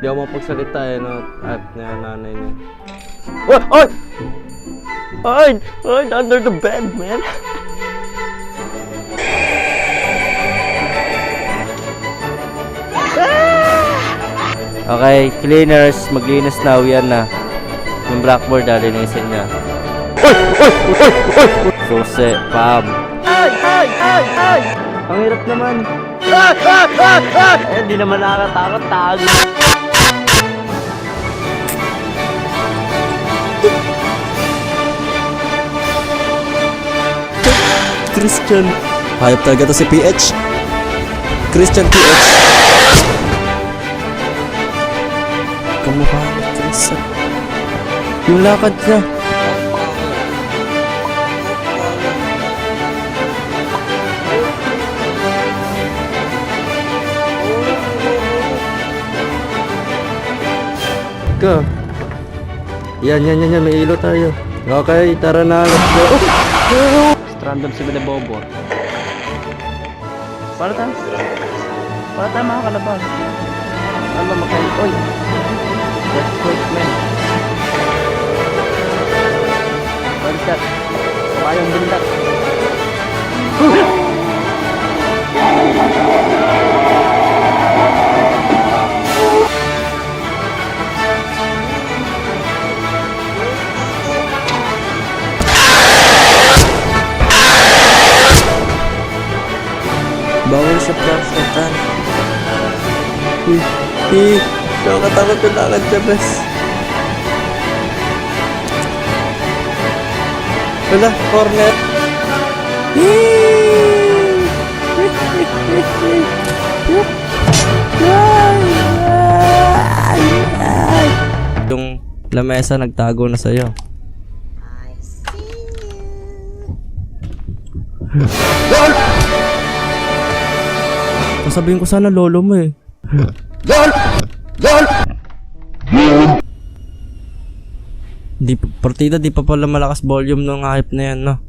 Di ako mapagsalita eh, no? At niya, nanay niya. Oy! Oy! Oy! Oy! Under the bed, man! Okay, cleaners, maglinis na, uwian na. Yung blackboard, linisin niya. Susi, pam. Ay! Ay! Ay! Ay! Ang hirap naman. Eh, di naman nakakatakot, tago. Christian. Hayop talaga to si PH. Christian PH. Kamukha ni Christian. Yung lakad niya. Ka. Yan, may ilo tayo. Okay, tara na, let's go. Random si Bobo. Para tayo mga kalaban. Ano makain? Oy! That's good, man. Balikat. Mayong bindat. Bawal siya plastetan. Nakakatakot yung lakad niya, bes. Wala, corner. Yung lamesa nagtago na sa'yo. Sabihin ko sana lolo mo eh. Partida di pa pala malakas volume ng hype na yan, no?